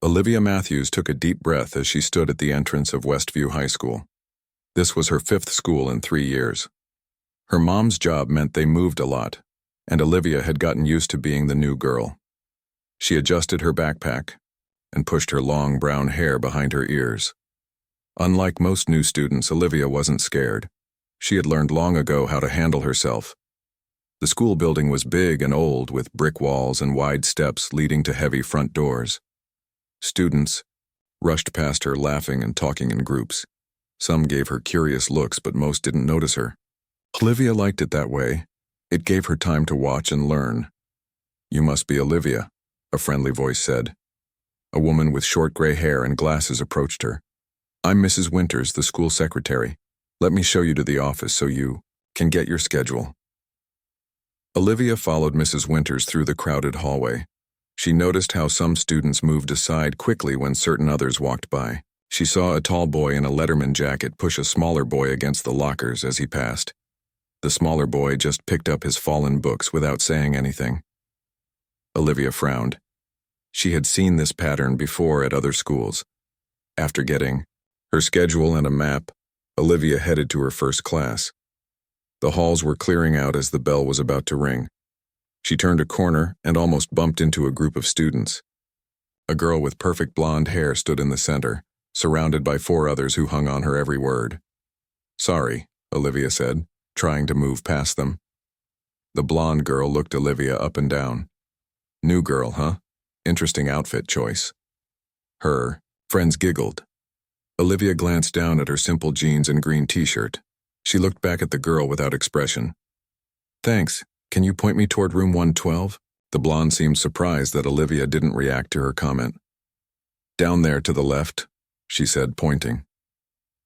Olivia Matthews took a deep breath as she stood at the entrance of Westview High School. This was her 5th school in 3 years. Her mom's job meant they moved a lot, and Olivia had gotten used to being the new girl. She adjusted her backpack and pushed her long brown hair behind her ears. Unlike most new students, Olivia wasn't scared. She had learned long ago how to handle herself. The school building was big and old, with brick walls and wide steps leading to heavy front doors. Students rushed past her, laughing and talking in groups. Some gave her curious looks, but most didn't notice her. Olivia liked it that way. It gave her time to watch and learn. "You must be Olivia," a friendly voice said. A woman with short gray hair and glasses approached her. "I'm Mrs. Winters, the school secretary. Let me show you to the office so you can get your schedule." Olivia followed Mrs. Winters through the crowded hallway. She noticed how some students moved aside quickly when certain others walked by. She saw a tall boy in a Letterman jacket push a smaller boy against the lockers as he passed. The smaller boy just picked up his fallen books without saying anything. Olivia frowned. She had seen this pattern before at other schools. After getting her schedule and a map, Olivia headed to her first class. The halls were clearing out as the bell was about to ring. She turned a corner and almost bumped into a group of students. A girl with perfect blonde hair stood in the center, surrounded by 4 others who hung on her every word. "Sorry," Olivia said, trying to move past them. The blonde girl looked Olivia up and down. "New girl, huh? Interesting outfit choice." Her friends giggled. Olivia glanced down at her simple jeans and green t-shirt. She looked back at the girl without expression. "Thanks. Can you point me toward room 112? The blonde seemed surprised that Olivia didn't react to her comment. "Down there to the left," she said, pointing.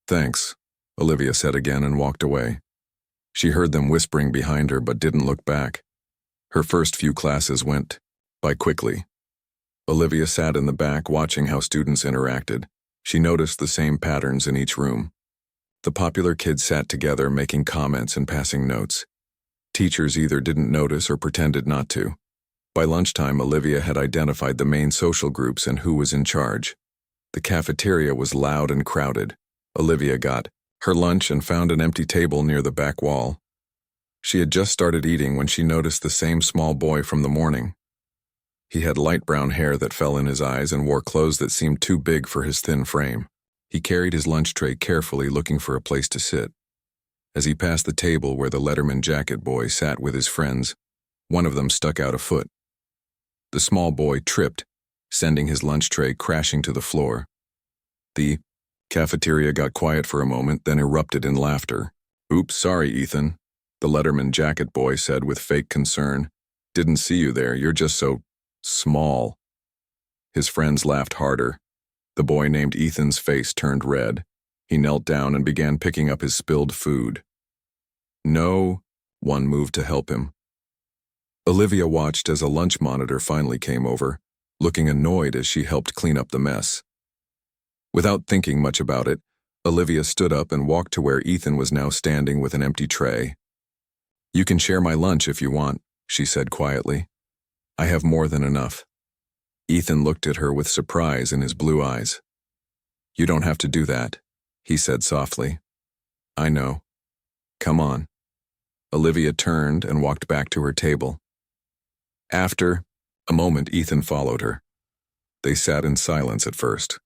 "Thanks," Olivia said again and walked away. She heard them whispering behind her but didn't look back. Her first few classes went by quickly. Olivia sat in the back watching how students interacted. She noticed the same patterns in each room. The popular kids sat together, making comments and passing notes. Teachers either didn't notice or pretended not to. By lunchtime, Olivia had identified the main social groups and who was in charge. The cafeteria was loud and crowded. Olivia got her lunch and found an empty table near the back wall. She had just started eating when she noticed the same small boy from the morning. He had light brown hair that fell in his eyes and wore clothes that seemed too big for his thin frame. He carried his lunch tray carefully, looking for a place to sit. As he passed the table where the Letterman jacket boy sat with his friends, one of them stuck out a foot. The small boy tripped, sending his lunch tray crashing to the floor. The cafeteria got quiet for a moment, then erupted in laughter. "Oops, sorry, Ethan," the Letterman jacket boy said with fake concern. "Didn't see you there, you're just so small." His friends laughed harder. The boy named Ethan's face turned red. He knelt down and began picking up his spilled food. "No," one moved to help him. Olivia watched as a lunch monitor finally came over, looking annoyed as she helped clean up the mess. Without thinking much about it, Olivia stood up and walked to where Ethan was now standing with an empty tray. "You can share my lunch if you want," she said quietly. "I have more than enough." Ethan looked at her with surprise in his blue eyes. "You don't have to do that," he said softly. "I know. Come on." Olivia turned and walked back to her table. After a moment, Ethan followed her. They sat in silence at first.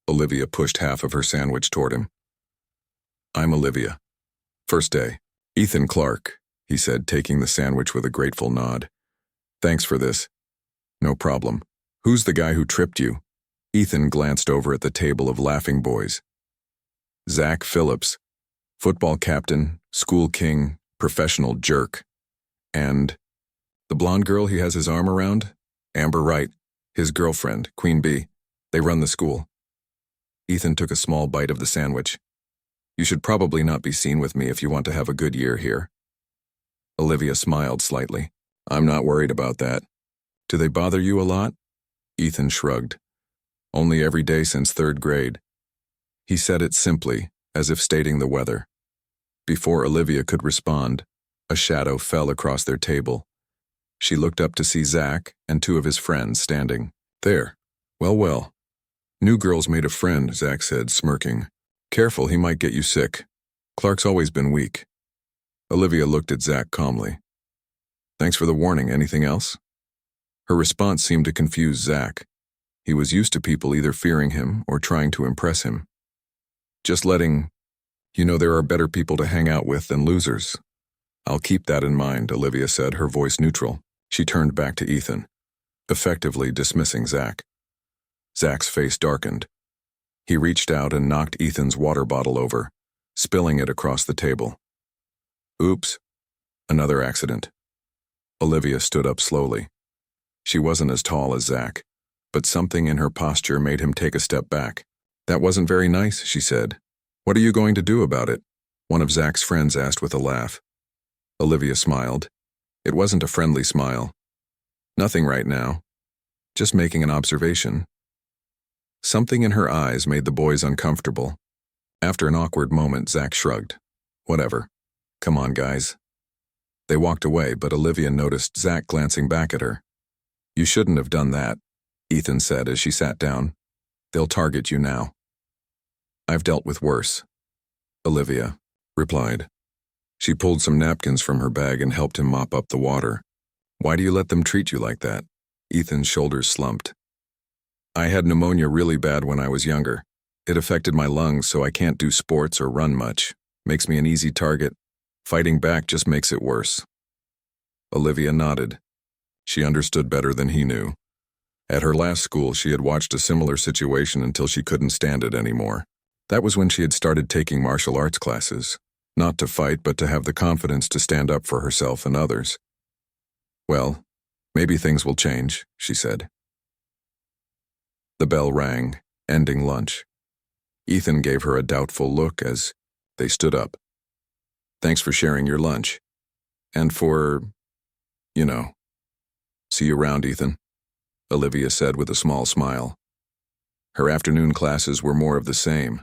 Olivia pushed half of her sandwich toward him. "I'm Olivia. First day. Ethan Clark," he said, taking the sandwich with a grateful nod. "Thanks for this." "No problem. Who's the guy who tripped you?" Ethan glanced over at the table of laughing boys. "Zach Phillips, football captain, school king, professional jerk. And the blonde girl he has his arm around? Amber Wright, his girlfriend, Queen Bee. They run the school." Ethan took a small bite of the sandwich. "You should probably not be seen with me if you want to have a good year here." Olivia smiled slightly. "I'm not worried about that." "Do they bother you a lot?" Ethan shrugged. "Only every day since 3rd grade." He said it simply, as if stating the weather. Before Olivia could respond, a shadow fell across their table. She looked up to see Zach and 2 of his friends standing there. "Well, well, New girl's made a friend, Zach said, smirking. Careful, he might get you sick. Clark's always been weak. Olivia looked at Zach calmly. Thanks for the warning, anything else? Her response seemed to confuse Zach. He was used to people either fearing him or trying to impress him. Just letting you know there are better people to hang out with than losers. I'll keep that in mind, Olivia said, her voice neutral. She turned back to Ethan, effectively dismissing Zach. Zach's face darkened. He reached out and knocked Ethan's water bottle over, spilling it across the table. Oops. Another accident. Olivia stood up slowly. She wasn't as tall as Zach, but something in her posture made him take a step back. That wasn't very nice, she said. What are you going to do about it? One of Zach's friends asked with a laugh. Olivia smiled. It wasn't a friendly smile. Nothing right now. Just making an observation. Something in her eyes made the boys uncomfortable. After an awkward moment, Zach shrugged. Whatever. Come on, guys. They walked away, but Olivia noticed Zach glancing back at her. You shouldn't have done that, Ethan said as she sat down. They'll target you now. I've dealt with worse, Olivia replied. She pulled some napkins from her bag and helped him mop up the water. Why do you let them treat you like that? Ethan's shoulders slumped. I had pneumonia really bad when I was younger. It affected my lungs, so I can't do sports or run much. Makes me an easy target. Fighting back just makes it worse. Olivia nodded. She understood better than he knew. At her last school, she had watched a similar situation until she couldn't stand it anymore. That was when she had started taking martial arts classes. Not to fight, but to have the confidence to stand up for herself and others. Well, maybe things will change, she said. The bell rang, ending lunch. Ethan gave her a doubtful look as they stood up. Thanks for sharing your lunch. And for, see you around, Ethan, Olivia said with a small smile. Her afternoon classes were more of the same.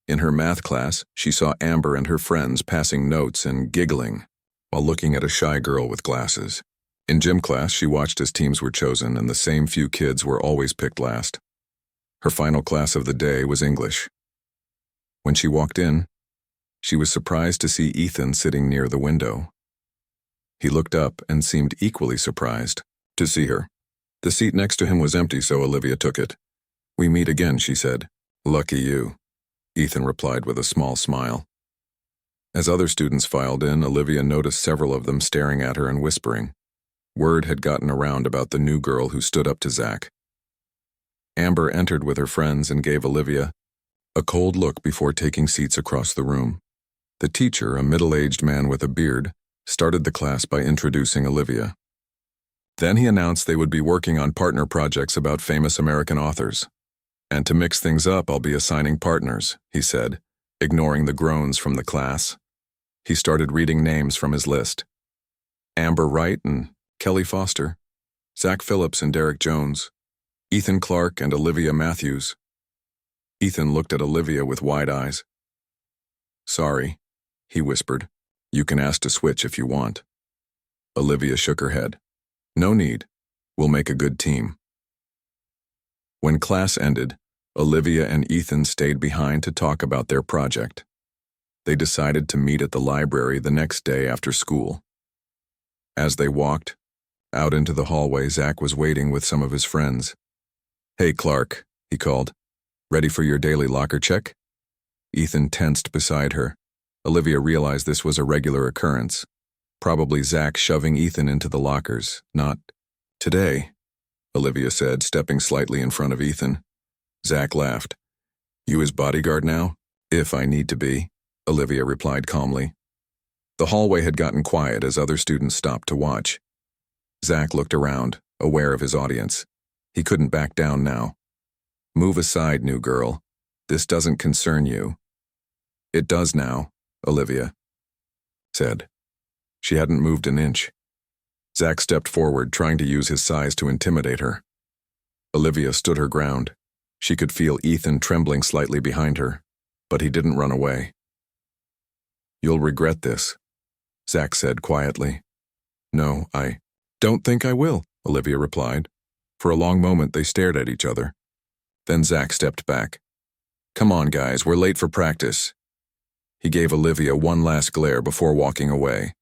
In her math class, she saw Amber and her friends passing notes and giggling while looking at a shy girl with glasses. In gym class, she watched as teams were chosen and the same few kids were always picked last. Her final class of the day was English. When she walked in, she was surprised to see Ethan sitting near the window. He looked up and seemed equally surprised to see her. The seat next to him was empty, so Olivia took it. We meet again, she said. Lucky you, Ethan replied with a small smile. As other students filed in, Olivia noticed several of them staring at her and whispering. Word had gotten around about the new girl who stood up to Zach. Amber entered with her friends and gave Olivia a cold look before taking seats across the room. The teacher, a middle-aged man with a beard, started the class by introducing Olivia. Then he announced they would be working on partner projects about famous American authors. And to mix things up, I'll be assigning partners, he said, ignoring the groans from the class. He started reading names from his list. Amber Wright and Kelly Foster, Zach Phillips and Derek Jones, Ethan Clark and Olivia Matthews. Ethan looked at Olivia with wide eyes. Sorry, he whispered. You can ask to switch if you want. Olivia shook her head. No need. We'll make a good team. When class ended, Olivia and Ethan stayed behind to talk about their project. They decided to meet at the library the next day after school. As they walked out into the hallway, Zach was waiting with some of his friends. Hey, Clark, he called. Ready for your daily locker check? Ethan tensed beside her. Olivia realized this was a regular occurrence. Probably Zach shoving Ethan into the lockers, not today, Olivia said, stepping slightly in front of Ethan. Zach laughed. You his bodyguard now? If I need to be, Olivia replied calmly. The hallway had gotten quiet as other students stopped to watch. Zach looked around, aware of his audience. He couldn't back down now. Move aside, new girl. This doesn't concern you. It does now, Olivia said. She hadn't moved an inch. Zach stepped forward, trying to use his size to intimidate her. Olivia stood her ground. She could feel Ethan trembling slightly behind her, but he didn't run away. You'll regret this, Zach said quietly. No, I don't think I will, Olivia replied. For a long moment they stared at each other. Then Zach stepped back. "Come on, guys, we're late for practice." He gave Olivia one last glare before walking away.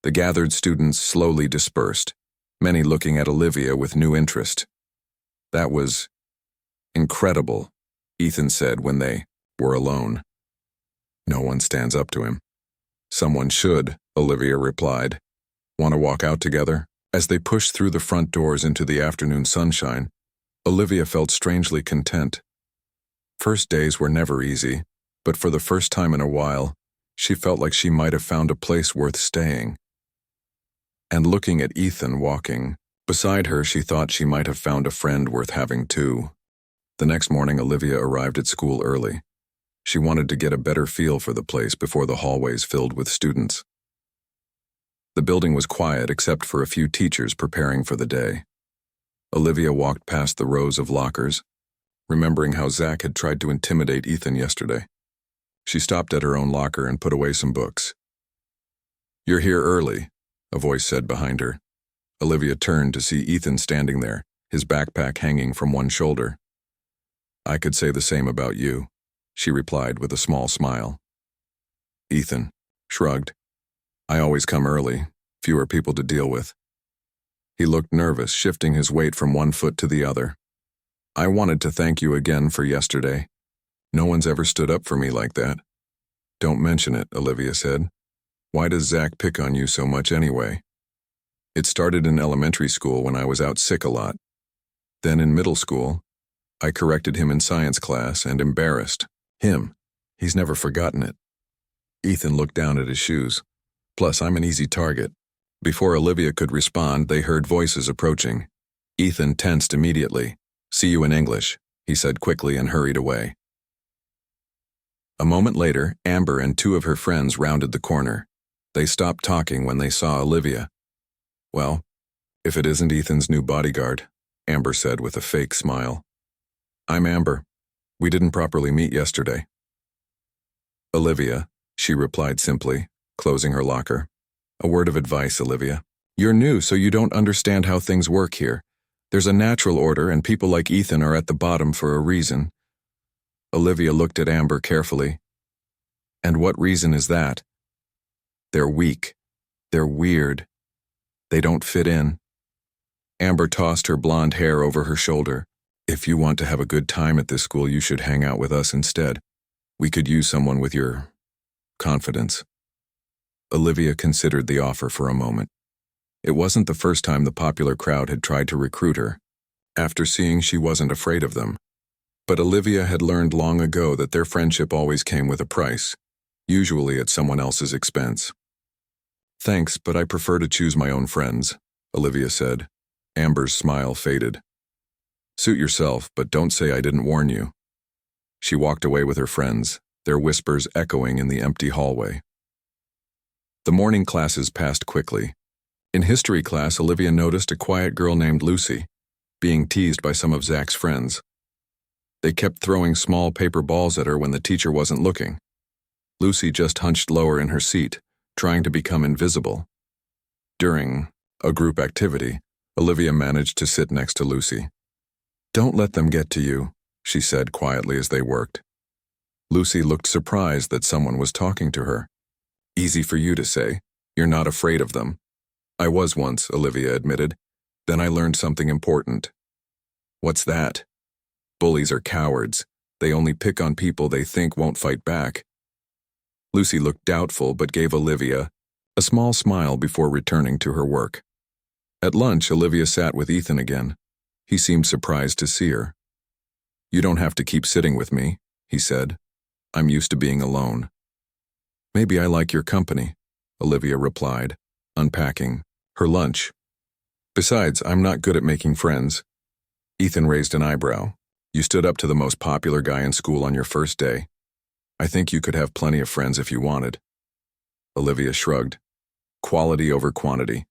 The gathered students slowly dispersed, many looking at Olivia with new interest. "That was incredible," Ethan said when they were alone. "No one stands up to him." "Someone should," Olivia replied. "Want to walk out together?" As they pushed through the front doors into the afternoon sunshine, Olivia felt strangely content. First days were never easy, but for the first time in a while, she felt like she might have found a place worth staying. And looking at Ethan walking beside her, she thought she might have found a friend worth having too. The next morning, Olivia arrived at school early. She wanted to get a better feel for the place before the hallways filled with students. The building was quiet except for a few teachers preparing for the day. Olivia walked past the rows of lockers, remembering how Zach had tried to intimidate Ethan yesterday. She stopped at her own locker and put away some books. "You're here early," a voice said behind her. Olivia turned to see Ethan standing there, his backpack hanging from one shoulder. "I could say the same about you," she replied with a small smile. Ethan shrugged. "I always come early, fewer people to deal with." He looked nervous, shifting his weight from one foot to the other. "I wanted to thank you again for yesterday. No one's ever stood up for me like that." "Don't mention it," Olivia said. "Why does Zach pick on you so much anyway?" "It started in elementary school when I was out sick a lot. Then in middle school, I corrected him in science class and embarrassed him. He's never forgotten it." Ethan looked down at his shoes. "Plus, I'm an easy target." Before Olivia could respond, they heard voices approaching. Ethan tensed immediately. "See you in English," he said quickly and hurried away. A moment later, Amber and two of her friends rounded the corner. They stopped talking when they saw Olivia. "Well, if it isn't Ethan's new bodyguard," Amber said with a fake smile. "I'm Amber. We didn't properly meet yesterday." "Olivia," she replied simply, closing her locker. "A word of advice, Olivia. You're new, so you don't understand how things work here. There's a natural order, and people like Ethan are at the bottom for a reason." Olivia looked at Amber carefully. "And what reason is that?" "They're weak. They're weird. They don't fit in." Amber tossed her blonde hair over her shoulder. "If you want to have a good time at this school, you should hang out with us instead. We could use someone with your confidence." Olivia considered the offer for a moment. It wasn't the first time the popular crowd had tried to recruit her, after seeing she wasn't afraid of them. But Olivia had learned long ago that their friendship always came with a price, usually at someone else's expense. "Thanks, but I prefer to choose my own friends," Olivia said. Amber's smile faded. "Suit yourself, but don't say I didn't warn you." She walked away with her friends, their whispers echoing in the empty hallway. The morning classes passed quickly. In history class, Olivia noticed a quiet girl named Lucy, being teased by some of Zach's friends. They kept throwing small paper balls at her when the teacher wasn't looking. Lucy just hunched lower in her seat, trying to become invisible. During a group activity, Olivia managed to sit next to Lucy. "Don't let them get to you," she said quietly as they worked. Lucy looked surprised that someone was talking to her. "Easy for you to say. You're not afraid of them." "I was once," Olivia admitted. "Then I learned something important." "What's that?" "Bullies are cowards. They only pick on people they think won't fight back." Lucy looked doubtful but gave Olivia a small smile before returning to her work. At lunch, Olivia sat with Ethan again. He seemed surprised to see her. "You don't have to keep sitting with me," he said. "I'm used to being alone." "Maybe I like your company," Olivia replied, unpacking her lunch. "Besides, I'm not good at making friends." Ethan raised an eyebrow. "You stood up to the most popular guy in school on your first day. I think you could have plenty of friends if you wanted." Olivia shrugged. Quality over quantity.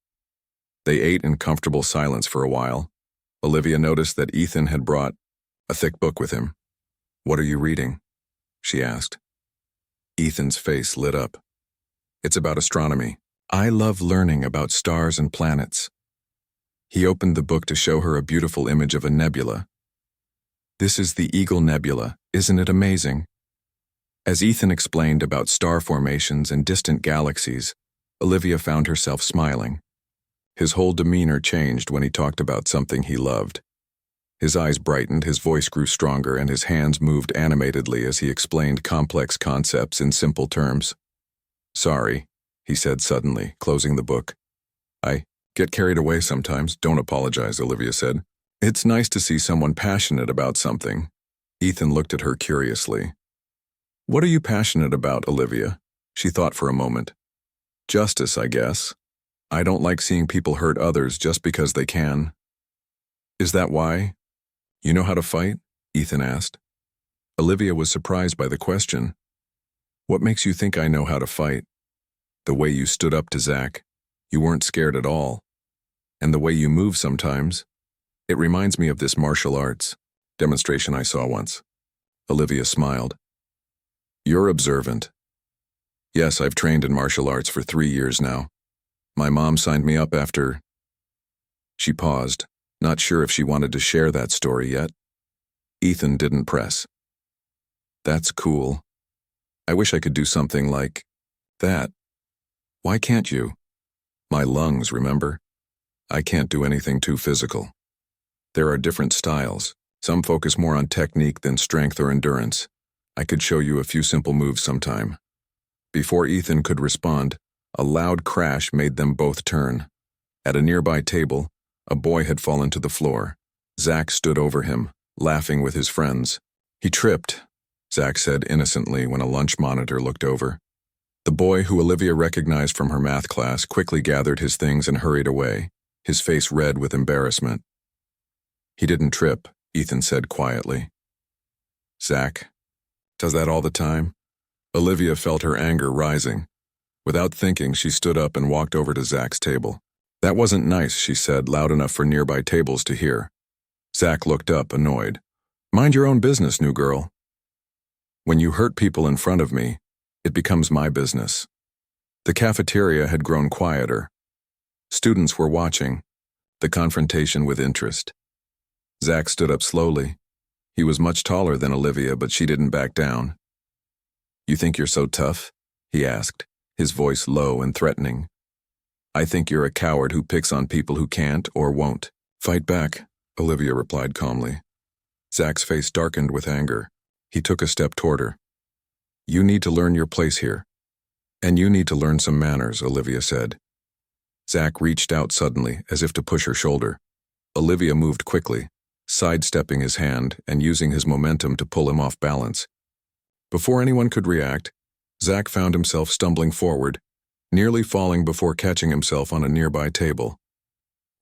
They ate in comfortable silence for a while. Olivia noticed that Ethan had brought a thick book with him. "What are you reading?" she asked. Ethan's face lit up. "It's about astronomy. I love learning about stars and planets." He opened the book to show her a beautiful image of a nebula. This is the Eagle Nebula, isn't it amazing? As Ethan explained about star formations and distant galaxies, Olivia found herself smiling. His whole demeanor changed when he talked about something he loved. His eyes brightened, his voice grew stronger, and his hands moved animatedly as he explained complex concepts in simple terms. "Sorry," he said suddenly, closing the book. "I get carried away sometimes. Don't apologize," Olivia said. "It's nice to see someone passionate about something." Ethan looked at her curiously. "What are you passionate about, Olivia?" She thought for a moment. "Justice, I guess. I don't like seeing people hurt others just because they can." "Is that why? You know how to fight?" Ethan asked. Olivia was surprised by the question. "What makes you think I know how to fight?" "The way you stood up to Zach. You weren't scared at all. And the way you move sometimes. It reminds me of this martial arts demonstration I saw once." Olivia smiled. "You're observant." "Yes, I've trained in martial arts for 3 years now. My mom signed me up after—" She paused, not sure if she wanted to share that story yet. Ethan didn't press. "That's cool. I wish I could do something like that." "Why can't you?" "My lungs, remember? I can't do anything too physical. There are different styles. Some focus more on technique than strength or endurance. I could show you a few simple moves sometime." Before Ethan could respond, a loud crash made them both turn. At a nearby table, a boy had fallen to the floor. Zach stood over him, laughing with his friends. "He tripped," Zach said innocently when a lunch monitor looked over. The boy, who Olivia recognized from her math class, quickly gathered his things and hurried away, his face red with embarrassment. "He didn't trip," Ethan said quietly. "Zach does that all the time?" Olivia felt her anger rising. Without thinking, she stood up and walked over to Zach's table. "That wasn't nice," she said, loud enough for nearby tables to hear. Zach looked up, annoyed. "Mind your own business, new girl. When you hurt people in front of me, it becomes my business." The cafeteria had grown quieter. Students were watching, the confrontation with interest. Zach stood up slowly. He was much taller than Olivia, but she didn't back down. "You think you're so tough?" he asked, his voice low and threatening. "I think you're a coward who picks on people who can't or won't." "Fight back," Olivia replied calmly. Zach's face darkened with anger. He took a step toward her. "You need to learn your place here. And you need to learn some manners," Olivia said. Zach reached out suddenly, as if to push her shoulder. Olivia moved quickly, sidestepping his hand and using his momentum to pull him off balance. Before anyone could react, Zach found himself stumbling forward, nearly falling before catching himself on a nearby table.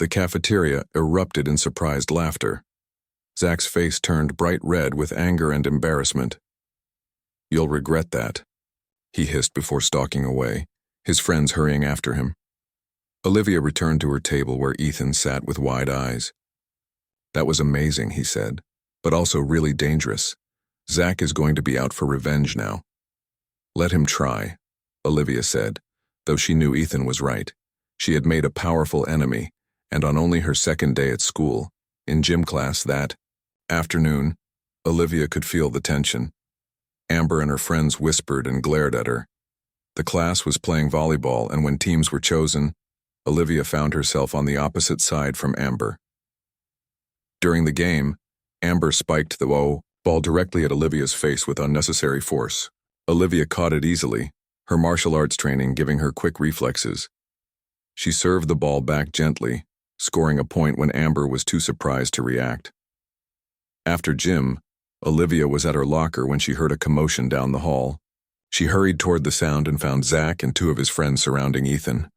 The cafeteria erupted in surprised laughter. Zach's face turned bright red with anger and embarrassment. "You'll regret that," he hissed before stalking away, his friends hurrying after him. Olivia returned to her table where Ethan sat with wide eyes. "That was amazing," he said, "but also really dangerous. Zach is going to be out for revenge now." "Let him try," Olivia said, though she knew Ethan was right. She had made a powerful enemy, and on only her second day at school, in gym class that afternoon, Olivia could feel the tension. Amber and her friends whispered and glared at her. The class was playing volleyball, and when teams were chosen, Olivia found herself on the opposite side from Amber. During the game, Amber spiked the ball directly at Olivia's face with unnecessary force. Olivia caught it easily, her martial arts training giving her quick reflexes. She served the ball back gently, scoring a point when Amber was too surprised to react. After gym, Olivia was at her locker when she heard a commotion down the hall. She hurried toward the sound and found Zach and 2 of his friends surrounding Ethan.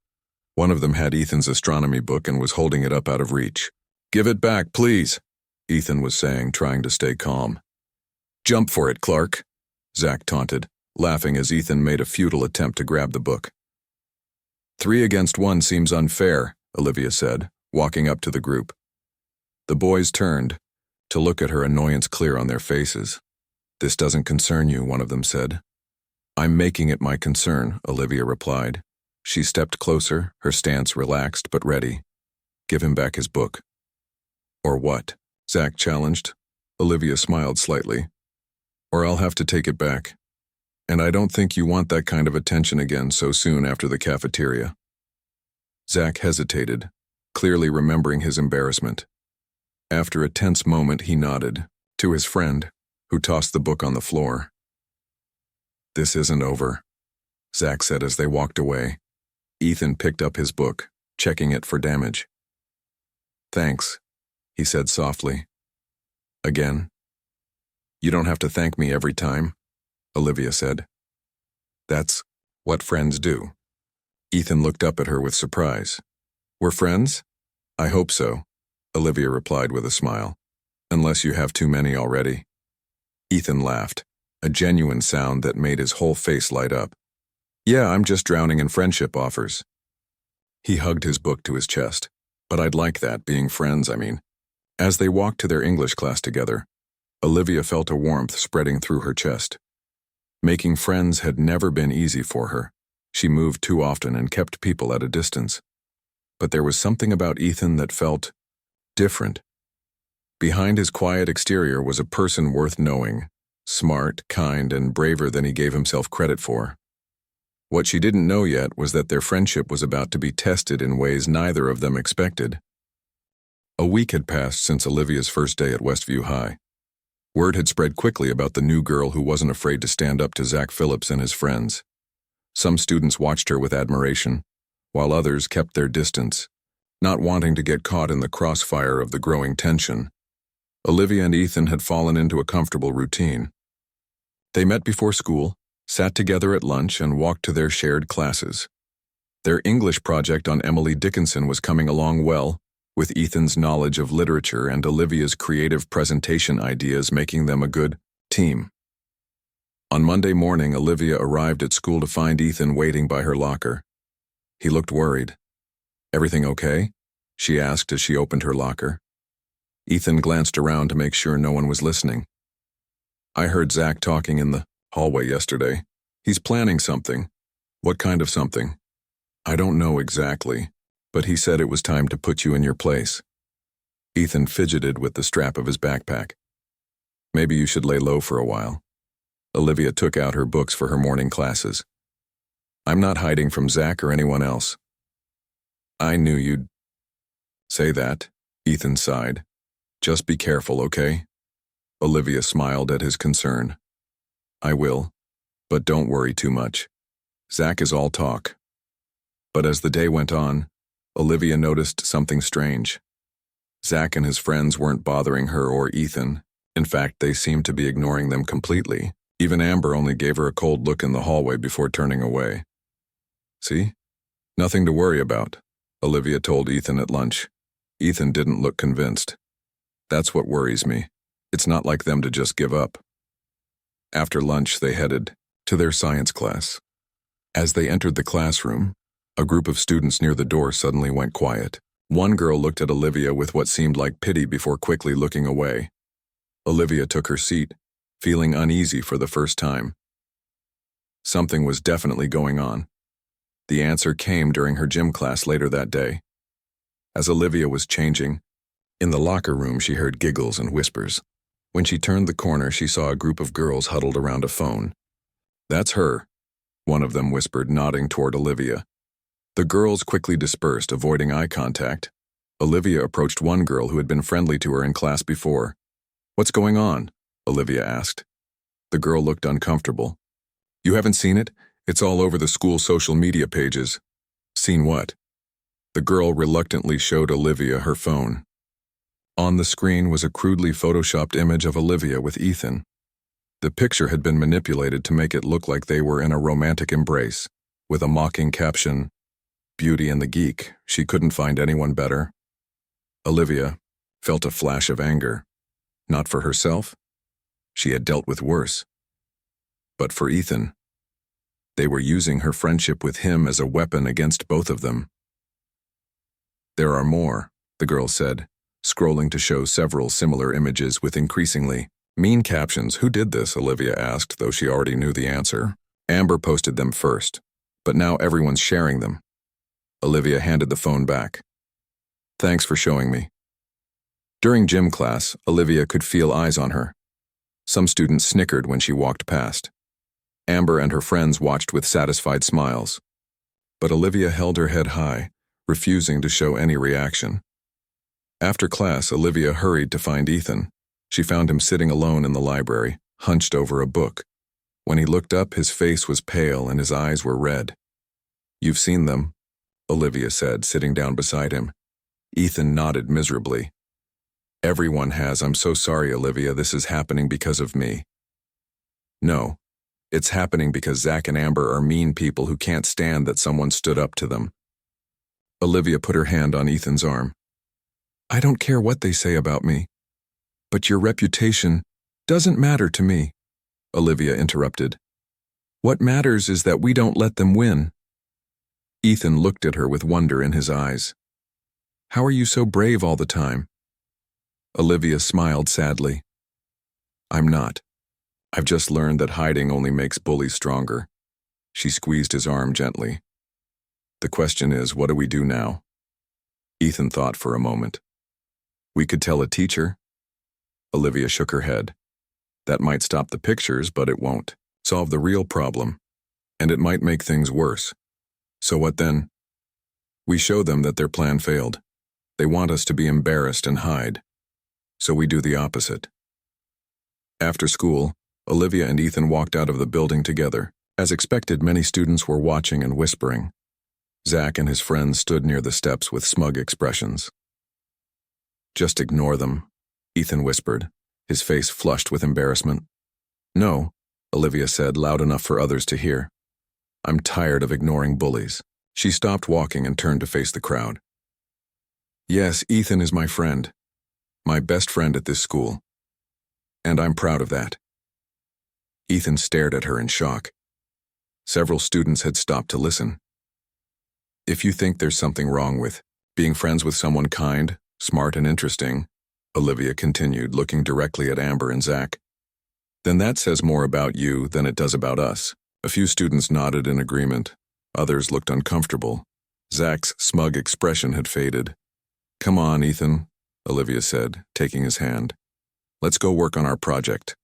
One of them had Ethan's astronomy book and was holding it up out of reach. "Give it back, please," Ethan was saying, trying to stay calm. "Jump for it, Clark," Zach taunted, laughing as Ethan made a futile attempt to grab the book. 3 against 1 seems unfair," Olivia said, walking up to the group. The boys turned, to look at her, annoyance clear on their faces. "This doesn't concern you," one of them said. "I'm making it my concern," Olivia replied. She stepped closer, her stance relaxed but ready. "Give him back his book." "Or what?" Zach challenged. Olivia smiled slightly. Or I'll have to take it back. And I don't think you want that kind of attention again so soon after the cafeteria. Zach hesitated, clearly remembering his embarrassment. After a tense moment, he nodded to his friend, who tossed the book on the floor. This isn't over, Zach said as they walked away. Ethan picked up his book, checking it for damage. Thanks, he said softly. Again? You don't have to thank me every time, Olivia said. That's what friends do. Ethan looked up at her with surprise. We're friends? I hope so, Olivia replied with a smile. Unless you have too many already. Ethan laughed, a genuine sound that made his whole face light up. Yeah, I'm just drowning in friendship offers. He hugged his book to his chest. But I'd like that, being friends, I mean. As they walked to their English class together, Olivia felt a warmth spreading through her chest. Making friends had never been easy for her. She moved too often and kept people at a distance. But there was something about Ethan that felt different. Behind his quiet exterior was a person worth knowing, smart, kind, and braver than he gave himself credit for. What she didn't know yet was that their friendship was about to be tested in ways neither of them expected. A week had passed since Olivia's first day at Westview High. Word had spread quickly about the new girl who wasn't afraid to stand up to Zach Phillips and his friends. Some students watched her with admiration, while others kept their distance, not wanting to get caught in the crossfire of the growing tension. Olivia and Ethan had fallen into a comfortable routine. They met before school, sat together at lunch, and walked to their shared classes. Their English project on Emily Dickinson was coming along well, with Ethan's knowledge of literature and Olivia's creative presentation ideas making them a good team. On Monday morning, Olivia arrived at school to find Ethan waiting by her locker. He looked worried. Everything okay? She asked as she opened her locker. Ethan glanced around to make sure no one was listening. I heard Zach talking in the hallway yesterday. He's planning something. What kind of something? I don't know exactly, but he said it was time to put you in your place. Ethan fidgeted with the strap of his backpack. Maybe you should lay low for a while. Olivia took out her books for her morning classes. I'm not hiding from Zach or anyone else. I knew you'd say that, Ethan sighed. Just be careful, okay? Olivia smiled at his concern. I will, but don't worry too much. Zach is all talk. But as the day went on, Olivia noticed something strange. Zach and his friends weren't bothering her or Ethan. In fact, they seemed to be ignoring them completely. Even Amber only gave her a cold look in the hallway before turning away. See? Nothing to worry about, Olivia told Ethan at lunch. Ethan didn't look convinced. That's what worries me. It's not like them to just give up. After lunch, they headed to their science class. As they entered the classroom, a group of students near the door suddenly went quiet. One girl looked at Olivia with what seemed like pity before quickly looking away. Olivia took her seat, feeling uneasy for the first time. Something was definitely going on. The answer came during her gym class later that day. As Olivia was changing, in the locker room she heard giggles and whispers. When she turned the corner, she saw a group of girls huddled around a phone. That's her, one of them whispered, nodding toward Olivia. The girls quickly dispersed, avoiding eye contact. Olivia approached one girl who had been friendly to her in class before. What's going on? Olivia asked. The girl looked uncomfortable. You haven't seen it? It's all over the school social media pages. Seen what? The girl reluctantly showed Olivia her phone. On the screen was a crudely photoshopped image of Olivia with Ethan. The picture had been manipulated to make it look like they were in a romantic embrace, with a mocking caption, Beauty and the Geek, she couldn't find anyone better. Olivia felt a flash of anger. Not for herself. She had dealt with worse. But for Ethan. They were using her friendship with him as a weapon against both of them. There are more, the girl said, scrolling to show several similar images with increasingly mean captions. Who did this? Olivia asked, though she already knew the answer. Amber posted them first, but now everyone's sharing them. Olivia handed the phone back. Thanks for showing me. During gym class, Olivia could feel eyes on her. Some students snickered when she walked past. Amber and her friends watched with satisfied smiles. But Olivia held her head high, refusing to show any reaction. After class, Olivia hurried to find Ethan. She found him sitting alone in the library, hunched over a book. When he looked up, his face was pale and his eyes were red. "You've seen them," Olivia said, sitting down beside him. Ethan nodded miserably. "Everyone has. I'm so sorry, Olivia. This is happening because of me." "No, it's happening because Zach and Amber are mean people who can't stand that someone stood up to them." Olivia put her hand on Ethan's arm. "I don't care what they say about me. But your reputation doesn't matter to me," Olivia interrupted. "What matters is that we don't let them win." Ethan looked at her with wonder in his eyes. "How are you so brave all the time?" Olivia smiled sadly. "I'm not. I've just learned that hiding only makes bullies stronger." She squeezed his arm gently. "The question is, what do we do now?" Ethan thought for a moment. "We could tell a teacher." Olivia shook her head. "That might stop the pictures, but it won't solve the real problem, and it might make things worse." "So what then?" "We show them that their plan failed. They want us to be embarrassed and hide. So we do the opposite." After school, Olivia and Ethan walked out of the building together. As expected, many students were watching and whispering. Zach and his friends stood near the steps with smug expressions. "Just ignore them," Ethan whispered, his face flushed with embarrassment. "No," Olivia said, loud enough for others to hear. "I'm tired of ignoring bullies." She stopped walking and turned to face the crowd. "Yes, Ethan is my friend. My best friend at this school. And I'm proud of that." Ethan stared at her in shock. Several students had stopped to listen. "If you think there's something wrong with being friends with someone kind, smart, and interesting," Olivia continued, looking directly at Amber and Zach, "then that says more about you than it does about us." A few students nodded in agreement. Others looked uncomfortable. Zach's smug expression had faded. "Come on, Ethan," Olivia said, taking his hand. "Let's go work on our project."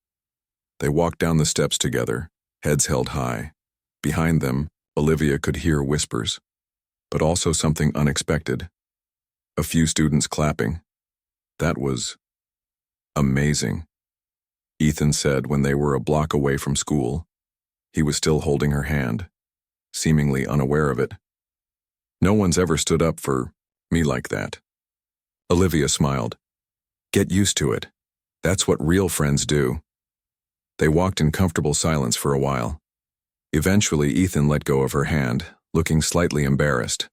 They walked down the steps together, heads held high. Behind them, Olivia could hear whispers, but also something unexpected. A few students clapping. That was amazing, Ethan said when they were a block away from school. He was still holding her hand, seemingly unaware of it. "No one's ever stood up for me like that." Olivia smiled. "Get used to it. That's what real friends do." They walked in comfortable silence for a while. Eventually, Ethan let go of her hand, looking slightly embarrassed.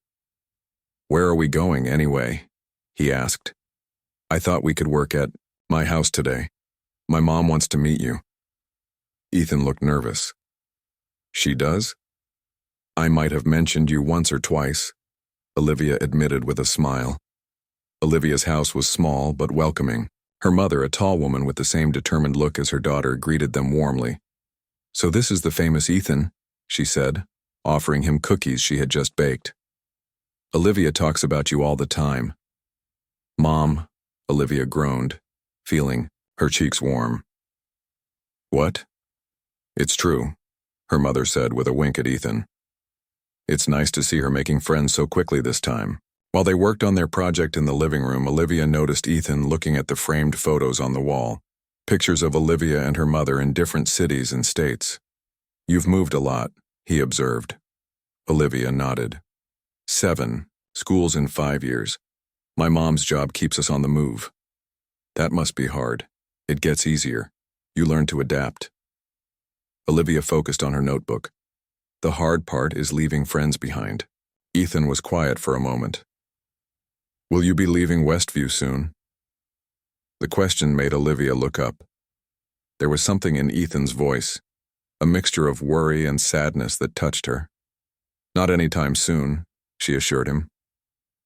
"Where are we going, anyway?" he asked. "I thought we could work at my house today. My mom wants to meet you." Ethan looked nervous. "She does?" "I might have mentioned you once or twice," Olivia admitted with a smile. Olivia's house was small but welcoming. Her mother, a tall woman with the same determined look as her daughter, greeted them warmly. "So this is the famous Ethan," she said, offering him cookies she had just baked. "Olivia talks about you all the time." "Mom," Olivia groaned, feeling her cheeks warm. "What?" "It's true," her mother said with a wink at Ethan. "It's nice to see her making friends so quickly this time." While they worked on their project in the living room, Olivia noticed Ethan looking at the framed photos on the wall. Pictures of Olivia and her mother in different cities and states. "You've moved a lot," he observed. Olivia nodded. 7 schools in 5 years. My mom's job keeps us on the move." "That must be hard." "It gets easier. You learn to adapt." Olivia focused on her notebook. "The hard part is leaving friends behind." Ethan was quiet for a moment. "Will you be leaving Westview soon?" The question made Olivia look up. There was something in Ethan's voice, a mixture of worry and sadness that touched her. "Not anytime soon," she assured him.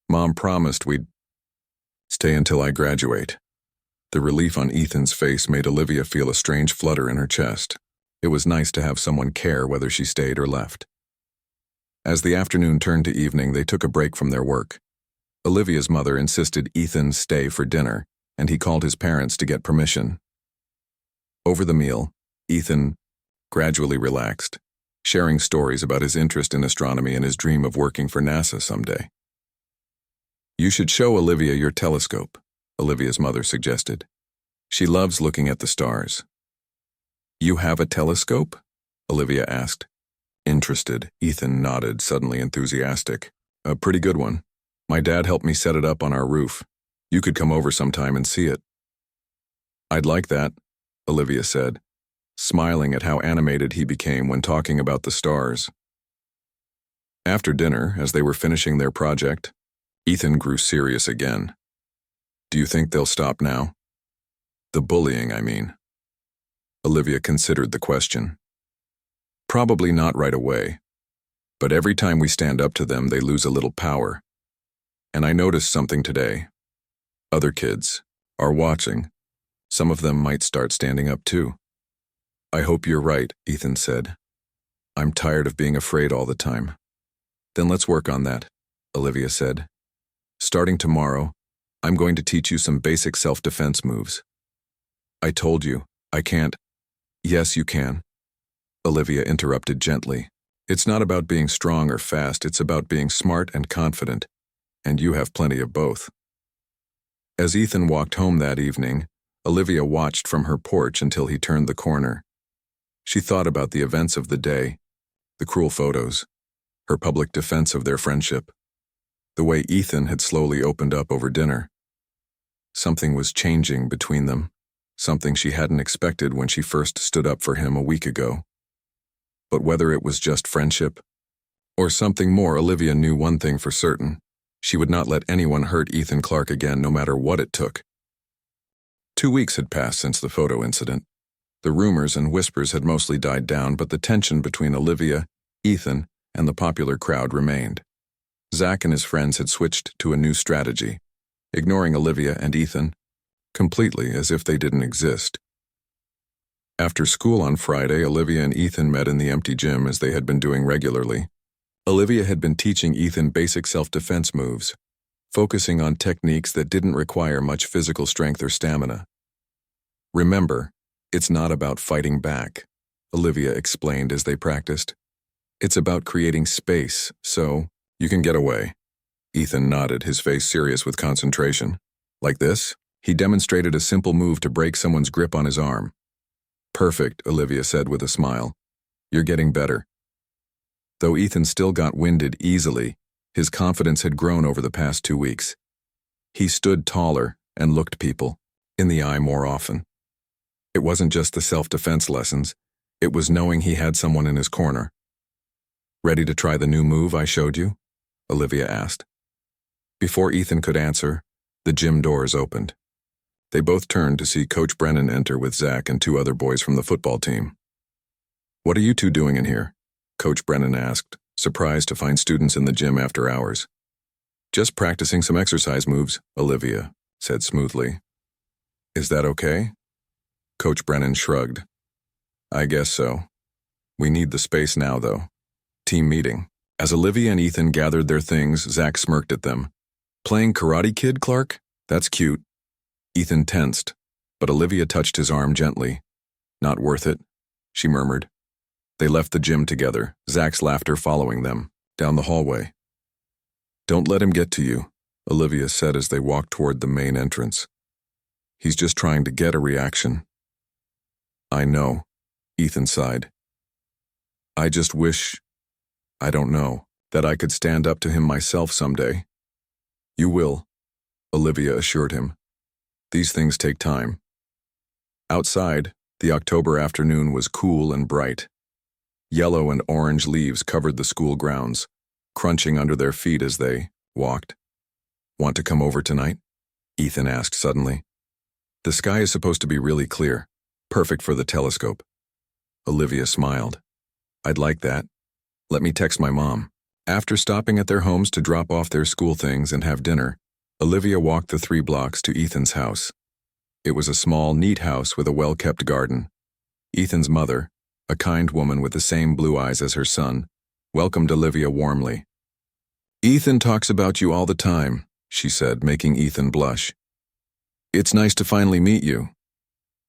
"Mom promised we'd stay until I graduate." The relief on Ethan's face made Olivia feel a strange flutter in her chest. It was nice to have someone care whether she stayed or left. As the afternoon turned to evening, they took a break from their work. Olivia's mother insisted Ethan stay for dinner, and he called his parents to get permission. Over the meal, Ethan gradually relaxed, sharing stories about his interest in astronomy and his dream of working for NASA someday. "You should show Olivia your telescope," Olivia's mother suggested. "She loves looking at the stars." "You have a telescope?" Olivia asked. Interested, Ethan nodded, suddenly enthusiastic. "A pretty good one. My dad helped me set it up on our roof. You could come over sometime and see it." "I'd like that," Olivia said, smiling at how animated he became when talking about the stars. After dinner, as they were finishing their project, Ethan grew serious again. "Do you think they'll stop now?" "The bullying, I mean." Olivia considered the question. "Probably not right away, but every time we stand up to them, they lose a little power. And I noticed something today. Other kids are watching. Some of them might start standing up too." "I hope you're right," Ethan said. "I'm tired of being afraid all the time." "Then let's work on that," Olivia said. "Starting tomorrow, I'm going to teach you some basic self-defense moves." "I told you, I can't." "Yes, you can," Olivia interrupted gently. "It's not about being strong or fast, it's about being smart and confident, and you have plenty of both." As Ethan walked home that evening, Olivia watched from her porch until he turned the corner. She thought about the events of the day, the cruel photos, her public defense of their friendship, the way Ethan had slowly opened up over dinner. Something was changing between them, something she hadn't expected when she first stood up for him a week ago. But whether it was just friendship or something more, Olivia knew one thing for certain. She would not let anyone hurt Ethan Clark again, no matter what it took. 2 weeks had passed since the photo incident. The rumors and whispers had mostly died down, but the tension between Olivia, Ethan, and the popular crowd remained. Zach and his friends had switched to a new strategy, ignoring Olivia and Ethan completely, as if they didn't exist. After school on Friday, Olivia and Ethan met in the empty gym as they had been doing regularly. Olivia had been teaching Ethan basic self-defense moves, focusing on techniques that didn't require much physical strength or stamina. "Remember, it's not about fighting back," Olivia explained as they practiced. "It's about creating space, so you can get away." Ethan nodded, his face serious with concentration. "Like this?" He demonstrated a simple move to break someone's grip on his arm. "Perfect," Olivia said with a smile. "You're getting better." Though Ethan still got winded easily, his confidence had grown over the past 2 weeks. He stood taller and looked people in the eye more often. It wasn't just the self-defense lessons, it was knowing he had someone in his corner. "Ready to try the new move I showed you?" Olivia asked. Before Ethan could answer, the gym doors opened. They both turned to see Coach Brennan enter with Zach and 2 other boys from the football team. "What are you two doing in here?" Coach Brennan asked, surprised to find students in the gym after hours. "Just practicing some exercise moves," Olivia said smoothly. "Is that okay?" Coach Brennan shrugged. "I guess so. We need the space now, though." Team meeting. As Olivia and Ethan gathered their things, Zach smirked at them. "Playing Karate Kid, Clark? That's cute." Ethan tensed, but Olivia touched his arm gently. "Not worth it," she murmured. They left the gym together, Zach's laughter following them, down the hallway. "Don't let him get to you," Olivia said as they walked toward the main entrance. "He's just trying to get a reaction." "I know," Ethan sighed. "I just wish, I don't know, that I could stand up to him myself someday." "You will," Olivia assured him. "These things take time." Outside, the October afternoon was cool and bright. Yellow and orange leaves covered the school grounds, crunching under their feet as they walked. "Want to come over tonight?" Ethan asked suddenly. "The sky is supposed to be really clear, perfect for the telescope." Olivia smiled. "I'd like that. Let me text my mom." After stopping at their homes to drop off their school things and have dinner, Olivia walked the 3 blocks to Ethan's house. It was a small, neat house with a well-kept garden. Ethan's mother, a kind woman with the same blue eyes as her son, welcomed Olivia warmly. "Ethan talks about you all the time," she said, making Ethan blush. It's nice to finally meet you.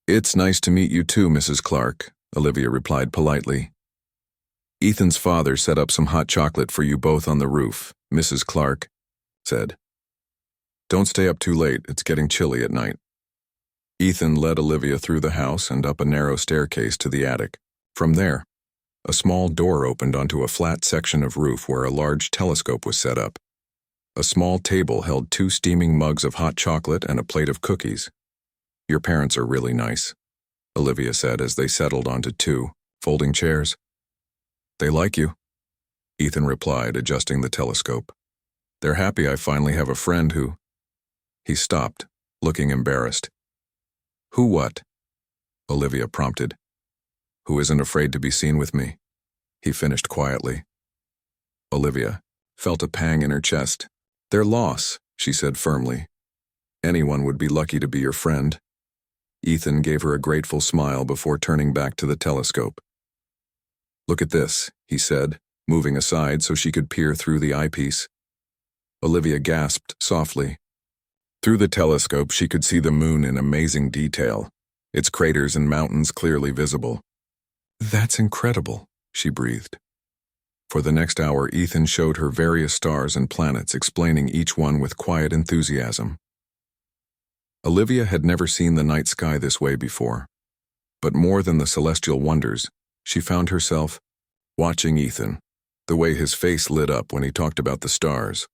It's nice to meet you too, Mrs. Clark, Olivia replied politely. Ethan's father set up some hot chocolate for you both on the roof, Mrs. Clark said. Don't stay up too late, it's getting chilly at night. Ethan led Olivia through the house and up a narrow staircase to the attic. From there, a small door opened onto a flat section of roof where a large telescope was set up. A small table held 2 steaming mugs of hot chocolate and a plate of cookies. Your parents are really nice, Olivia said as they settled onto 2 folding chairs. They like you, Ethan replied, adjusting the telescope. They're happy I finally have a friend who... He stopped, looking embarrassed. Who what? Olivia prompted. Who isn't afraid to be seen with me? He finished quietly. Olivia felt a pang in her chest. Their loss, she said firmly. Anyone would be lucky to be your friend. Ethan gave her a grateful smile before turning back to the telescope. Look at this, he said, moving aside so she could peer through the eyepiece. Olivia gasped softly. Through the telescope, she could see the moon in amazing detail, its craters and mountains clearly visible. That's incredible, she breathed. For the next hour, Ethan showed her various stars and planets, explaining each one with quiet enthusiasm. Olivia had never seen the night sky this way before. But more than the celestial wonders, she found herself watching Ethan, the way his face lit up when he talked about the stars,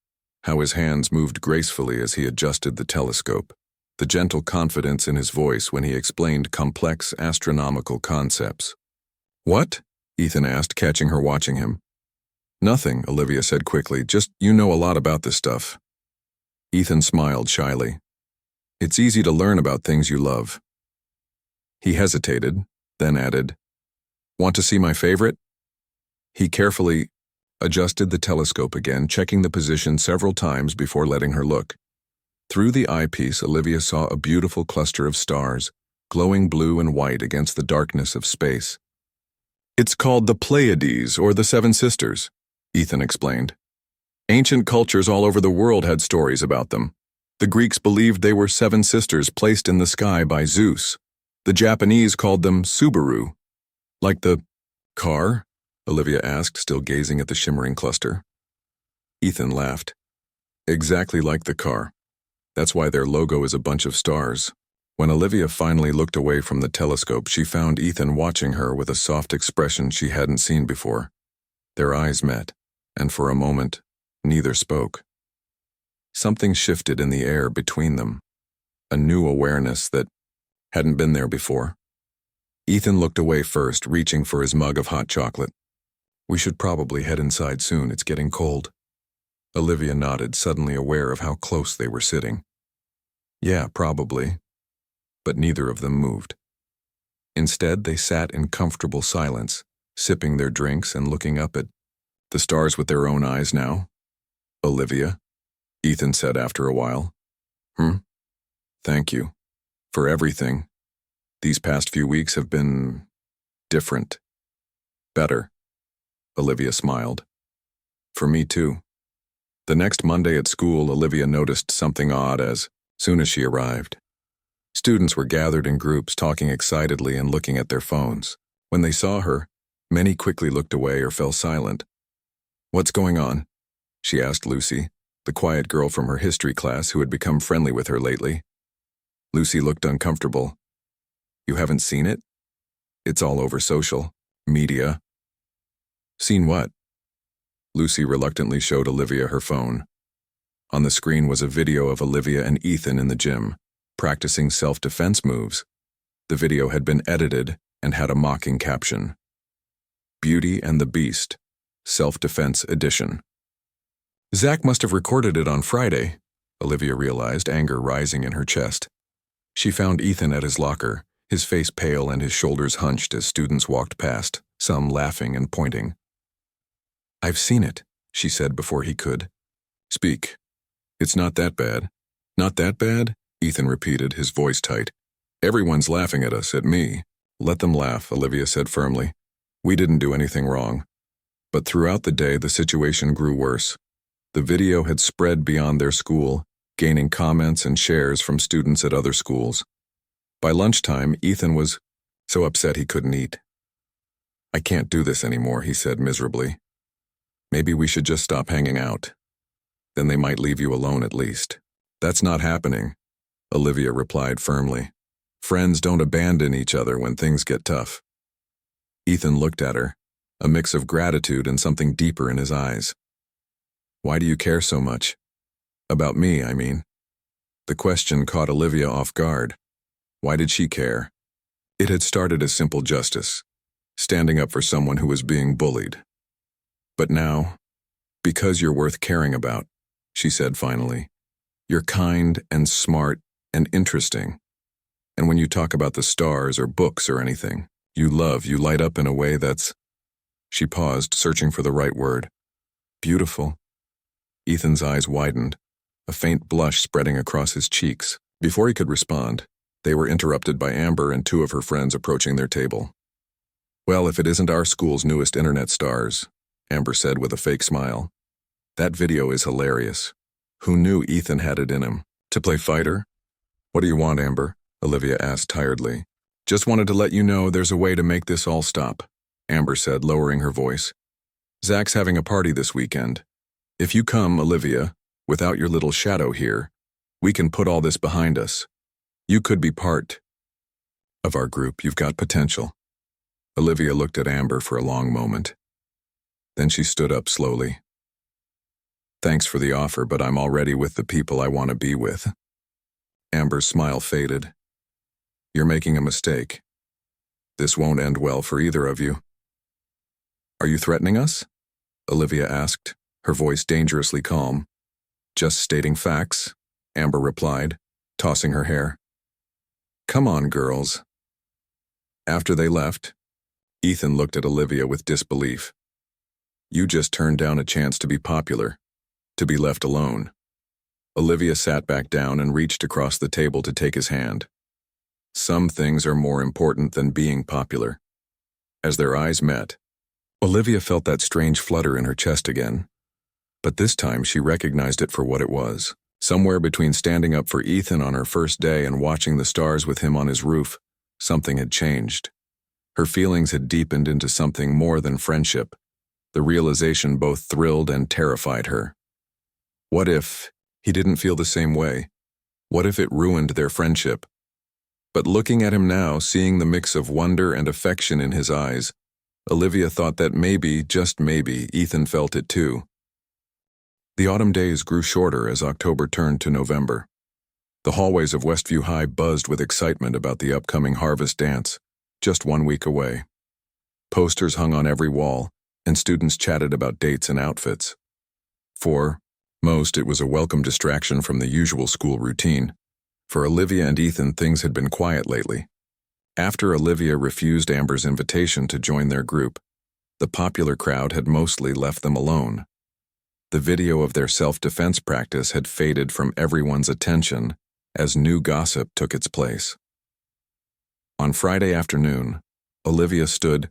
how his hands moved gracefully as he adjusted the telescope, the gentle confidence in his voice when he explained complex astronomical concepts. What? Ethan asked, catching her watching him. Nothing, Olivia said quickly, just you know a lot about this stuff. Ethan smiled shyly. It's easy to learn about things you love. He hesitated, then added, Want to see my favorite? He carefully adjusted the telescope again, checking the position several times before letting her look. Through the eyepiece, Olivia saw a beautiful cluster of stars, glowing blue and white against the darkness of space. It's called the Pleiades, or the Seven Sisters, Ethan explained. Ancient cultures all over the world had stories about them. The Greeks believed they were 7 sisters placed in the sky by Zeus. The Japanese called them Subaru. Like the car? Olivia asked, still gazing at the shimmering cluster. Ethan laughed. Exactly like the car. That's why their logo is a bunch of stars. When Olivia finally looked away from the telescope, she found Ethan watching her with a soft expression she hadn't seen before. Their eyes met, and for a moment, neither spoke. Something shifted in the air between them, a new awareness that hadn't been there before. Ethan looked away first, reaching for his mug of hot chocolate. We should probably head inside soon, it's getting cold. Olivia nodded, suddenly aware of how close they were sitting. Yeah, probably. But neither of them moved. Instead, they sat in comfortable silence, sipping their drinks and looking up at the stars with their own eyes now. Olivia, Ethan said after a while. Thank you. For everything. These past few weeks have been different. Better. Olivia smiled. For me too. The next Monday at school, Olivia noticed something odd as soon as she arrived. Students were gathered in groups, talking excitedly and looking at their phones. When they saw her, many quickly looked away or fell silent. What's going on? She asked Lucy, the quiet girl from her history class who had become friendly with her lately. Lucy looked uncomfortable. You haven't seen it? It's all over social media. Seen what? Lucy reluctantly showed Olivia her phone. On the screen was a video of Olivia and Ethan in the gym, practicing self-defense moves. The video had been edited and had a mocking caption. Beauty and the Beast, Self-Defense Edition. Zach must have recorded it on Friday, Olivia realized, anger rising in her chest. She found Ethan at his locker, his face pale and his shoulders hunched as students walked past, some laughing and pointing. I've seen it, she said before he could. Speak. It's not that bad. Not that bad? Ethan repeated, his voice tight. Everyone's laughing at us, at me. Let them laugh, Olivia said firmly. We didn't do anything wrong. But throughout the day, the situation grew worse. The video had spread beyond their school, gaining comments and shares from students at other schools. By lunchtime, Ethan was so upset he couldn't eat. "I can't do this anymore," he said miserably. "Maybe we should just stop hanging out. Then they might leave you alone at least." "That's not happening," Olivia replied firmly. "Friends don't abandon each other when things get tough." Ethan looked at her, a mix of gratitude and something deeper in his eyes. "Why do you care so much? About me, I mean." The question caught Olivia off guard. Why did she care? It had started as simple justice, standing up for someone who was being bullied. But now, "Because you're worth caring about," she said finally. "You're kind and smart and interesting. And when you talk about the stars or books or anything, you light up in a way that's—" She paused, searching for the right word. "Beautiful." Ethan's eyes widened, a faint blush spreading across his cheeks. Before he could respond, they were interrupted by Amber and two of her friends approaching their table. "Well, if it isn't our school's newest internet stars," Amber said with a fake smile. "That video is hilarious. Who knew Ethan had it in him? To play fighter?" "What do you want, Amber?" Olivia asked tiredly. "Just wanted to let you know there's a way to make this all stop," Amber said, lowering her voice. "Zach's having a party this weekend. If you come, Olivia, without your little shadow here, we can put all this behind us. You could be part of our group. You've got potential." Olivia looked at Amber for a long moment. Then she stood up slowly. "Thanks for the offer, but I'm already with the people I want to be with." Amber's smile faded. "You're making a mistake. This won't end well for either of you." "Are you threatening us?" Olivia asked, her voice dangerously calm. "Just stating facts," Amber replied, tossing her hair. "Come on, girls." After they left, Ethan looked at Olivia with disbelief. "You just turned down a chance to be popular, to be left alone." Olivia sat back down and reached across the table to take his hand. "Some things are more important than being popular." As their eyes met, Olivia felt that strange flutter in her chest again. But this time she recognized it for what it was. Somewhere between standing up for Ethan on her first day and watching the stars with him on his roof, something had changed. Her feelings had deepened into something more than friendship. The realization both thrilled and terrified her. What if he didn't feel the same way? What if it ruined their friendship? But looking at him now, seeing the mix of wonder and affection in his eyes, Olivia thought that maybe, just maybe, Ethan felt it too. The autumn days grew shorter as October turned to November. The hallways of Westview High buzzed with excitement about the upcoming harvest dance, just 1 week away. Posters hung on every wall, and students chatted about dates and outfits. For most, it was a welcome distraction from the usual school routine. For Olivia and Ethan, things had been quiet lately. After Olivia refused Amber's invitation to join their group, the popular crowd had mostly left them alone. The video of their self-defense practice had faded from everyone's attention as new gossip took its place. On Friday afternoon, Olivia stood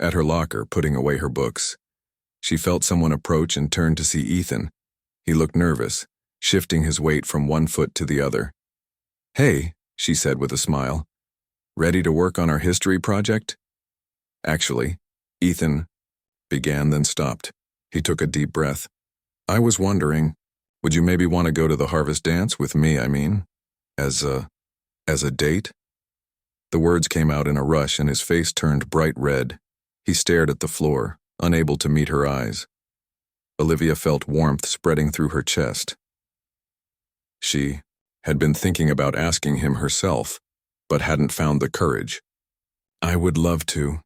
at her locker putting away her books. She felt someone approach and turned to see Ethan. He looked nervous, shifting his weight from one foot to the other. "Hey," she said with a smile. "Ready to work on our history project?" "Actually," Ethan began, then stopped. He took a deep breath. "I was wondering, would you maybe want to go to the harvest dance with me, I mean, as a date?" The words came out in a rush and his face turned bright red. He stared at the floor, unable to meet her eyes. Olivia felt warmth spreading through her chest. She had been thinking about asking him herself, but hadn't found the courage. "I would love to,"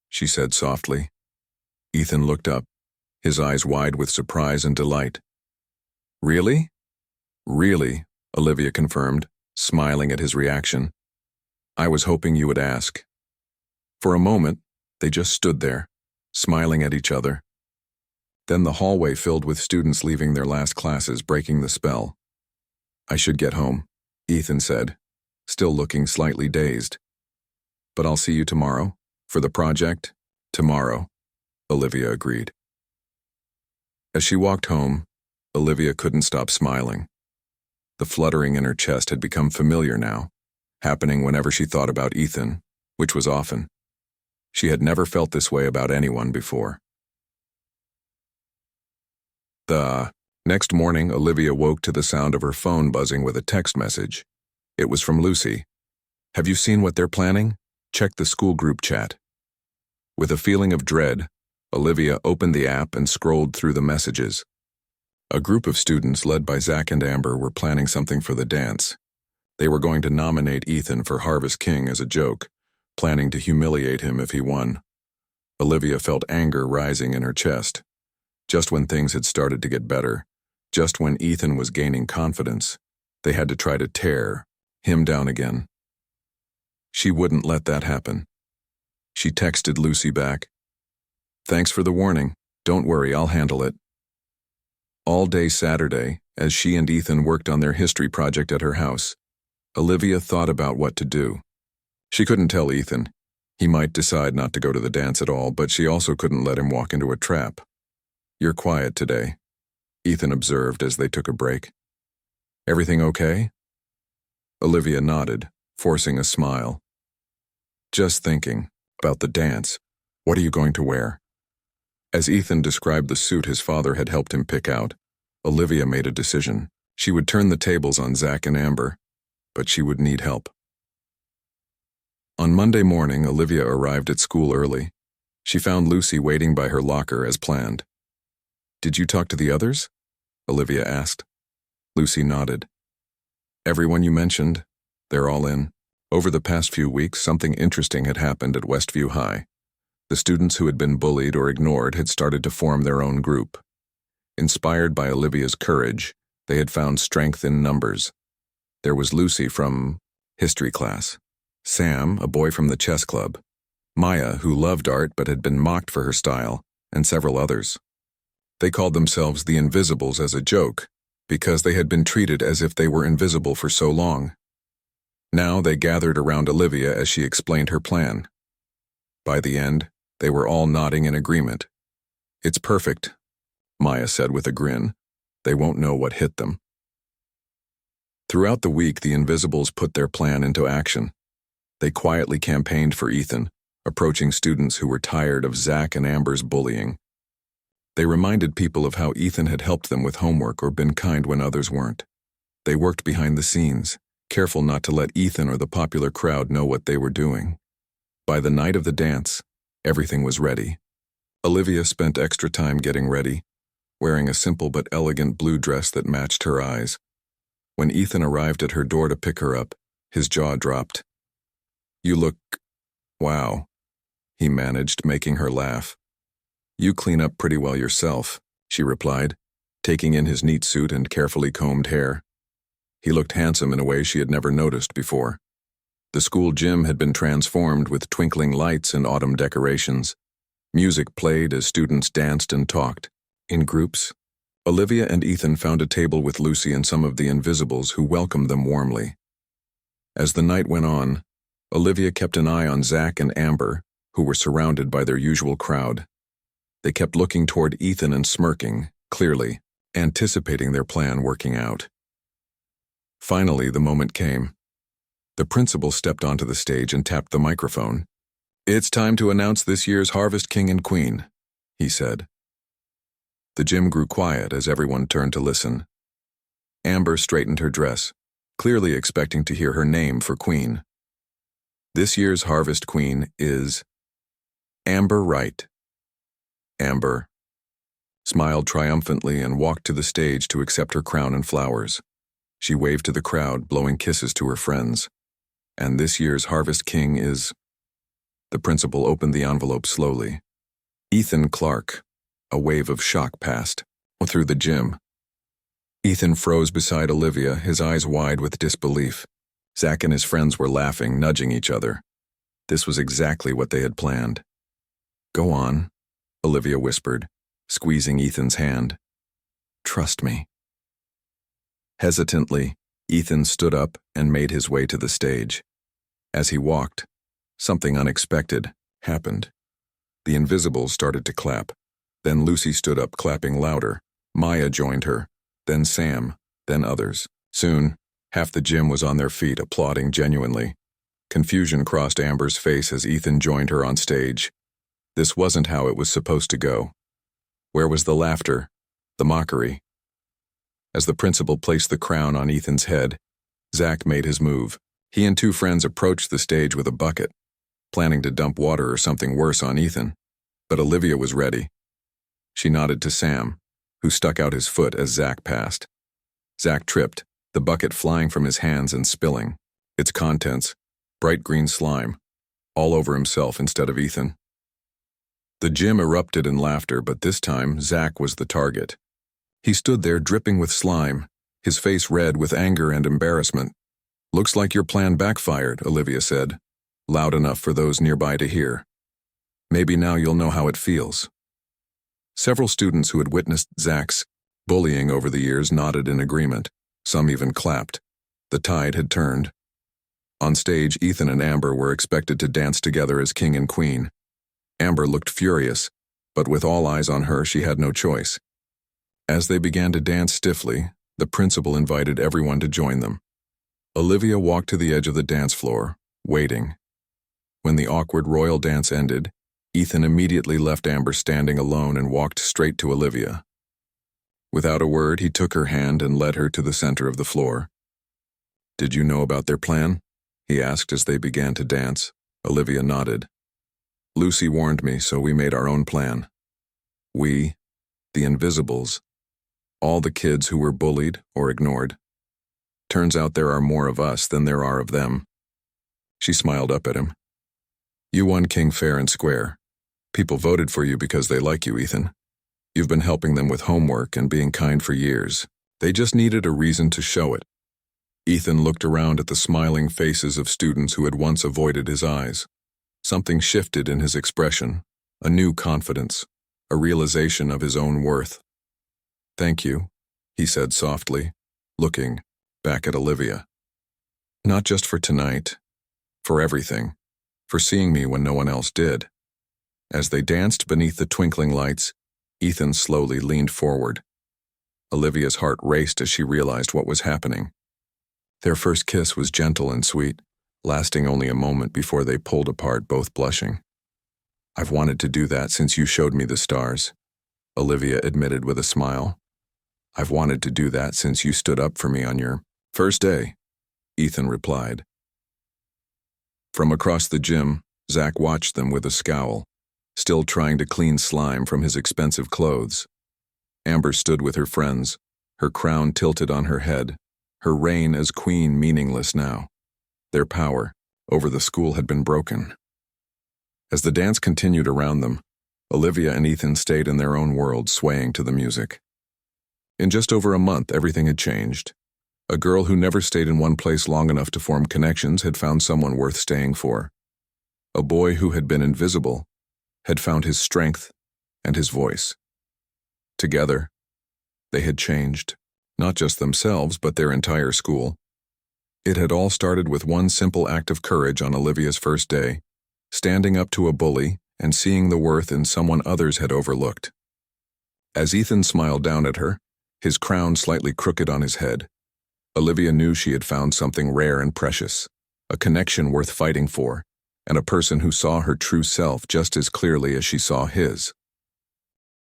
she said softly. Ethan looked up, his eyes wide with surprise and delight. "Really?" "Really," Olivia confirmed, smiling at his reaction. "I was hoping you would ask." For a moment, they just stood there, smiling at each other. Then the hallway filled with students leaving their last classes, breaking the spell. "I should get home," Ethan said, still looking slightly dazed. "But I'll see you tomorrow, for the project." "Tomorrow," Olivia agreed. As she walked home, Olivia couldn't stop smiling. The fluttering in her chest had become familiar now, happening whenever she thought about Ethan, which was often. She had never felt this way about anyone before. The next morning, Olivia woke to the sound of her phone buzzing with a text message. It was from Lucy. "Have you seen what they're planning? Check the school group chat." With a feeling of dread, Olivia opened the app and scrolled through the messages. A group of students led by Zach and Amber were planning something for the dance. They were going to nominate Ethan for Harvest King as a joke, planning to humiliate him if he won. Olivia felt anger rising in her chest. Just when things had started to get better, just when Ethan was gaining confidence, they had to try to tear him down again. She wouldn't let that happen. She texted Lucy back, "Thanks for the warning. Don't worry, I'll handle it." All day Saturday, as she and Ethan worked on their history project at her house, Olivia thought about what to do. She couldn't tell Ethan. He might decide not to go to the dance at all, but she also couldn't let him walk into a trap. "You're quiet today," Ethan observed as they took a break. "Everything okay?" Olivia nodded, forcing a smile. "Just thinking about the dance. What are you going to wear?" As Ethan described the suit his father had helped him pick out, Olivia made a decision. She would turn the tables on Zach and Amber, but she would need help. On Monday morning, Olivia arrived at school early. She found Lucy waiting by her locker as planned. "Did you talk to the others?" Olivia asked. Lucy nodded. "Everyone you mentioned, they're all in." Over the past few weeks, something interesting had happened at Westview High. The students who had been bullied or ignored had started to form their own group. Inspired by Olivia's courage, they had found strength in numbers. There was Lucy from history class, Sam, a boy from the chess club, Maya, who loved art but had been mocked for her style, and several others. They called themselves the Invisibles as a joke, because they had been treated as if they were invisible for so long. Now they gathered around Olivia as she explained her plan. By the end, they were all nodding in agreement. "It's perfect," Maya said with a grin. "They won't know what hit them." Throughout the week, the Invisibles put their plan into action. They quietly campaigned for Ethan, approaching students who were tired of Zach and Amber's bullying. They reminded people of how Ethan had helped them with homework or been kind when others weren't. They worked behind the scenes, careful not to let Ethan or the popular crowd know what they were doing. By the night of the dance, everything was ready. Olivia spent extra time getting ready, wearing a simple but elegant blue dress that matched her eyes. When Ethan arrived at her door to pick her up, his jaw dropped. "You look... wow," he managed, making her laugh. "You clean up pretty well yourself," she replied, taking in his neat suit and carefully combed hair. He looked handsome in a way she had never noticed before. The school gym had been transformed with twinkling lights and autumn decorations. Music played as students danced and talked. In groups, Olivia and Ethan found a table with Lucy and some of the Invisibles who welcomed them warmly. As the night went on, Olivia kept an eye on Zach and Amber, who were surrounded by their usual crowd. They kept looking toward Ethan and smirking, clearly, anticipating their plan working out. Finally, the moment came. The principal stepped onto the stage and tapped the microphone. "It's time to announce this year's Harvest King and Queen," he said. The gym grew quiet as everyone turned to listen. Amber straightened her dress, clearly expecting to hear her name for Queen. "This year's Harvest Queen is Amber Wright." Amber smiled triumphantly and walked to the stage to accept her crown and flowers. She waved to the crowd, blowing kisses to her friends. "And this year's Harvest King is..." The principal opened the envelope slowly. "Ethan Clark." A wave of shock passed through the gym. Ethan froze beside Olivia, his eyes wide with disbelief. Zach and his friends were laughing, nudging each other. This was exactly what they had planned. "Go on," Olivia whispered, squeezing Ethan's hand. "Trust me." Hesitantly, Ethan stood up and made his way to the stage. As he walked, something unexpected happened. The Invisibles started to clap. Then Lucy stood up, clapping louder. Maya joined her, then Sam, then others. Soon, half the gym was on their feet, applauding genuinely. Confusion crossed Amber's face as Ethan joined her on stage. This wasn't how it was supposed to go. Where was the laughter, the mockery? As the principal placed the crown on Ethan's head, Zach made his move. He and two friends approached the stage with a bucket, planning to dump water or something worse on Ethan. But Olivia was ready. She nodded to Sam, who stuck out his foot as Zach passed. Zach tripped, the bucket flying from his hands and spilling, its contents, bright green slime, all over himself instead of Ethan. The gym erupted in laughter, but this time Zach was the target. He stood there dripping with slime, his face red with anger and embarrassment. "Looks like your plan backfired," Olivia said, loud enough for those nearby to hear. "Maybe now you'll know how it feels." Several students who had witnessed Zach's bullying over the years nodded in agreement. Some even clapped. The tide had turned. On stage, Ethan and Amber were expected to dance together as king and queen. Amber looked furious, but with all eyes on her, she had no choice. As they began to dance stiffly, the principal invited everyone to join them. Olivia walked to the edge of the dance floor, waiting. When the awkward royal dance ended, Ethan immediately left Amber standing alone and walked straight to Olivia. Without a word, he took her hand and led her to the center of the floor. "Did you know about their plan?" he asked as they began to dance. Olivia nodded. "Lucy warned me, so we made our own plan. We, the Invisibles, all the kids who were bullied or ignored. Turns out there are more of us than there are of them." She smiled up at him. "You won King fair and square. People voted for you because they like you, Ethan. You've been helping them with homework and being kind for years. They just needed a reason to show it." Ethan looked around at the smiling faces of students who had once avoided his eyes. Something shifted in his expression, a new confidence, a realization of his own worth. "Thank you," he said softly, looking back at Olivia. "Not just for tonight, for everything, for seeing me when no one else did." As they danced beneath the twinkling lights, Ethan slowly leaned forward. Olivia's heart raced as she realized what was happening. Their first kiss was gentle and sweet, lasting only a moment before they pulled apart, both blushing. "I've wanted to do that since you showed me the stars," Olivia admitted with a smile. "I've wanted to do that since you stood up for me on your first day," Ethan replied. From across the gym, Zach watched them with a scowl, still trying to clean slime from his expensive clothes. Amber stood with her friends, her crown tilted on her head, her reign as queen meaningless now. Their power over the school had been broken. As the dance continued around them, Olivia and Ethan stayed in their own world, swaying to the music. In just over a month, everything had changed. A girl who never stayed in one place long enough to form connections had found someone worth staying for. A boy who had been invisible had found his strength and his voice. Together, they had changed, not just themselves, but their entire school. It had all started with one simple act of courage on Olivia's first day, standing up to a bully and seeing the worth in someone others had overlooked. As Ethan smiled down at her, his crown slightly crooked on his head, Olivia knew she had found something rare and precious, a connection worth fighting for, and a person who saw her true self just as clearly as she saw his.